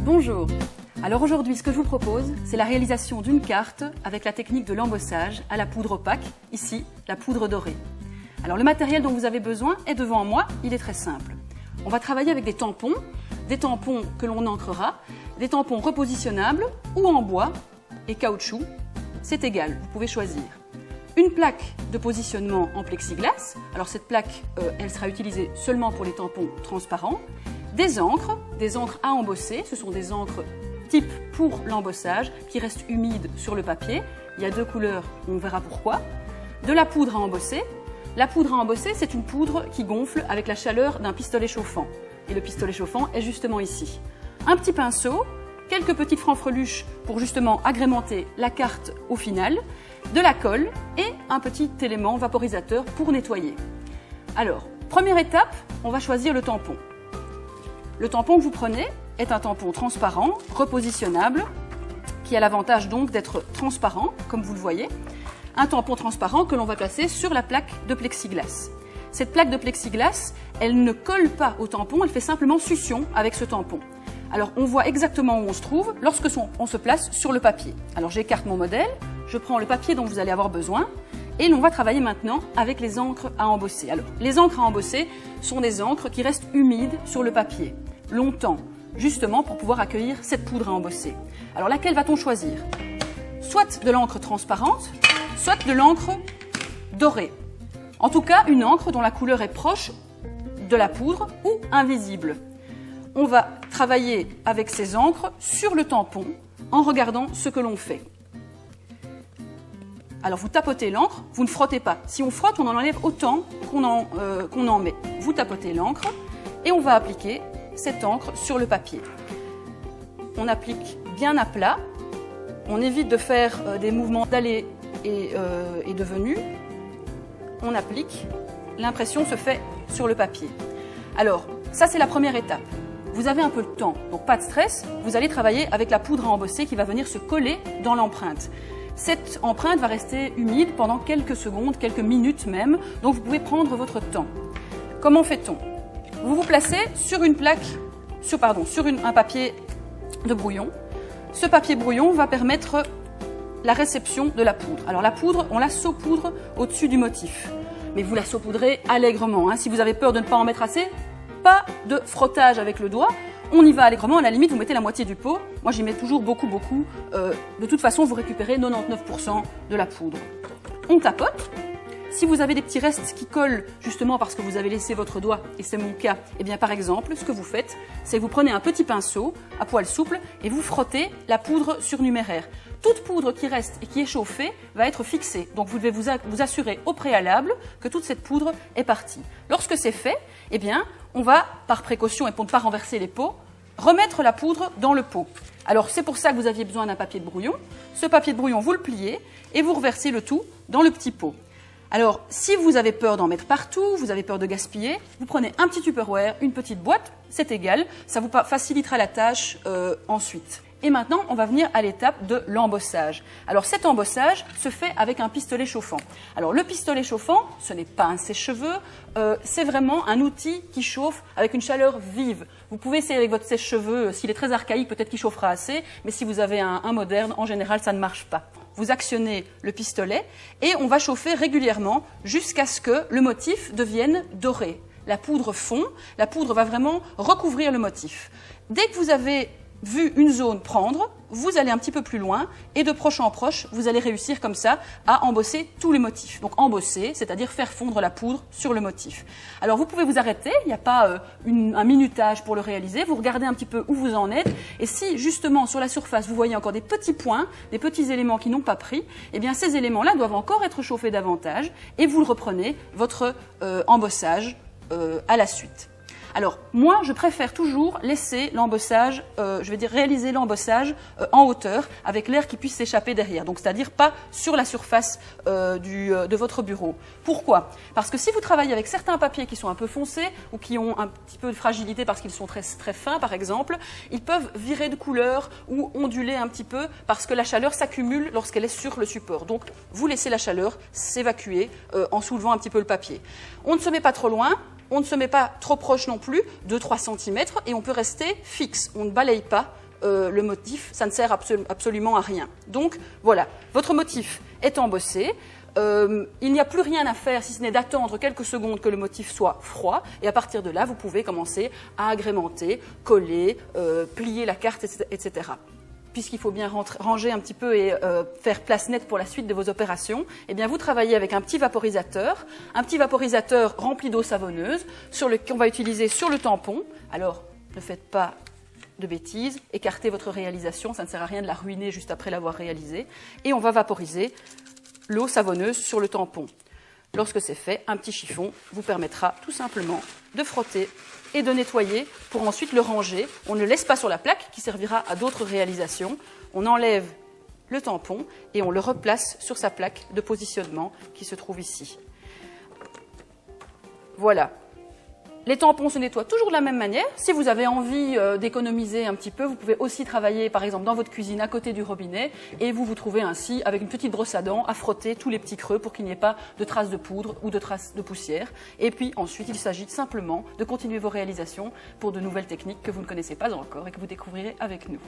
Bonjour. Alors aujourd'hui, ce que je vous propose, c'est la réalisation d'une carte avec la technique de l'embossage à la poudre opaque, ici, la poudre dorée. Alors le matériel dont vous avez besoin est devant moi, il est très simple. On va travailler avec des tampons que l'on encrera, des tampons repositionnables ou en bois et caoutchouc, c'est égal, vous pouvez choisir. Une plaque de positionnement en plexiglas, alors cette plaque, elle sera utilisée seulement pour les tampons transparents. Des encres à embosser, ce sont des encres type pour l'embossage qui restent humides sur le papier. Il y a deux couleurs, on verra pourquoi. De la poudre à embosser. La poudre à embosser, c'est une poudre qui gonfle avec la chaleur d'un pistolet chauffant. Et le pistolet chauffant est justement ici. Un petit pinceau, quelques petites franfreluches pour justement agrémenter la carte au final, de la colle et un petit élément vaporisateur pour nettoyer. Alors, première étape, on va choisir le tampon. Le tampon que vous prenez est un tampon transparent, repositionnable, qui a l'avantage donc d'être transparent, comme vous le voyez. Un tampon transparent que l'on va placer sur la plaque de plexiglas. Cette plaque de plexiglas, elle ne colle pas au tampon, elle fait simplement succion avec ce tampon. Alors on voit exactement où on se trouve lorsque on se place sur le papier. Alors j'écarte mon modèle, je prends le papier dont vous allez avoir besoin et l'on va travailler maintenant avec les encres à embosser. Alors les encres à embosser sont des encres qui restent humides sur le papier, longtemps, justement pour pouvoir accueillir cette poudre à embosser. Alors laquelle va-t-on choisir? Soit de l'encre transparente, soit de l'encre dorée. En tout cas, une encre dont la couleur est proche de la poudre ou invisible. On va travailler avec ces encres sur le tampon en regardant ce que l'on fait. Alors vous tapotez l'encre, vous ne frottez pas. Si on frotte, on en enlève autant qu'on en met. Vous tapotez l'encre et on va appliquer cette encre sur le papier. On applique bien à plat, on évite de faire des mouvements d'aller et de venue. On applique, l'impression se fait sur le papier. Alors, ça c'est la première étape. Vous avez un peu de temps, donc pas de stress, vous allez travailler avec la poudre à embosser qui va venir se coller dans l'empreinte. Cette empreinte va rester humide pendant quelques secondes, quelques minutes même, donc vous pouvez prendre votre temps. Comment fait-on? Vous vous placez sur une plaque, sur un papier de brouillon. Ce papier brouillon va permettre la réception de la poudre. Alors la poudre, on la saupoudre au-dessus du motif. Mais vous la saupoudrez allègrement. Si vous avez peur de ne pas en mettre assez, pas de frottage avec le doigt. On y va allègrement. À la limite, vous mettez la moitié du pot. Moi, j'y mets toujours beaucoup. De toute façon, vous récupérez 99% de la poudre. On tapote. Si vous avez des petits restes qui collent justement parce que vous avez laissé votre doigt, et c'est mon cas, eh bien par exemple, ce que vous faites, c'est que vous prenez un petit pinceau à poil souple et vous frottez la poudre surnuméraire. Toute poudre qui reste et qui est chauffée va être fixée. Donc vous devez vous assurer au préalable que toute cette poudre est partie. Lorsque c'est fait, eh bien, on va, par précaution et pour ne pas renverser les pots, remettre la poudre dans le pot. Alors c'est pour ça que vous aviez besoin d'un papier de brouillon. Ce papier de brouillon, vous le pliez et vous reversez le tout dans le petit pot. Alors, si vous avez peur d'en mettre partout, vous avez peur de gaspiller, vous prenez un petit Tupperware, une petite boîte, c'est égal, ça vous facilitera la tâche ensuite. Et maintenant, on va venir à l'étape de l'embossage. Alors, cet embossage se fait avec un pistolet chauffant. Alors, le pistolet chauffant, ce n'est pas un sèche-cheveux, c'est vraiment un outil qui chauffe avec une chaleur vive. Vous pouvez essayer avec votre sèche-cheveux, s'il est très archaïque, peut-être qu'il chauffera assez, mais si vous avez un moderne, en général, ça ne marche pas. Vous actionnez le pistolet et on va chauffer régulièrement jusqu'à ce que le motif devienne doré. La poudre fond, la poudre va vraiment recouvrir le motif. Dès que vous avez vu une zone prendre, vous allez un petit peu plus loin et de proche en proche, vous allez réussir comme ça à embosser tous les motifs. Donc embosser, c'est-à-dire faire fondre la poudre sur le motif. Alors vous pouvez vous arrêter, il n'y a pas un minutage pour le réaliser, vous regardez un petit peu où vous en êtes et si justement sur la surface vous voyez encore des petits points, des petits éléments qui n'ont pas pris, eh bien ces éléments-là doivent encore être chauffés davantage et vous le reprenez, votre embossage à la suite. Alors, moi, je préfère toujours laisser l'embossage, réaliser l'embossage en hauteur, avec l'air qui puisse s'échapper derrière. Donc, c'est-à-dire pas sur la surface de votre bureau. Pourquoi? Parce que si vous travaillez avec certains papiers qui sont un peu foncés ou qui ont un petit peu de fragilité parce qu'ils sont très, très fins, par exemple, ils peuvent virer de couleur ou onduler un petit peu parce que la chaleur s'accumule lorsqu'elle est sur le support. Donc, vous laissez la chaleur s'évacuer en soulevant un petit peu le papier. On ne se met pas trop loin. On ne se met pas trop proche non plus, 2-3 cm, et on peut rester fixe. On ne balaye pas le motif, ça ne sert absolument à rien. Donc voilà, votre motif est embossé. Il n'y a plus rien à faire si ce n'est d'attendre quelques secondes que le motif soit froid. Et à partir de là, vous pouvez commencer à agrémenter, coller, plier la carte, etc. Puisqu'il faut bien ranger un petit peu et faire place nette pour la suite de vos opérations, eh bien vous travaillez avec un petit vaporisateur rempli d'eau savonneuse qu'on va utiliser sur le tampon. Alors, ne faites pas de bêtises, écartez votre réalisation, ça ne sert à rien de la ruiner juste après l'avoir réalisée. Et on va vaporiser l'eau savonneuse sur le tampon. Lorsque c'est fait, un petit chiffon vous permettra tout simplement de frotter et de nettoyer pour ensuite le ranger. On ne le laisse pas sur la plaque qui servira à d'autres réalisations. On enlève le tampon et on le replace sur sa plaque de positionnement qui se trouve ici. Voilà. Les tampons se nettoient toujours de la même manière. Si vous avez envie d'économiser un petit peu, vous pouvez aussi travailler par exemple dans votre cuisine à côté du robinet et vous vous trouvez ainsi avec une petite brosse à dents à frotter tous les petits creux pour qu'il n'y ait pas de traces de poudre ou de traces de poussière. Et puis ensuite, il s'agit simplement de continuer vos réalisations pour de nouvelles techniques que vous ne connaissez pas encore et que vous découvrirez avec nous.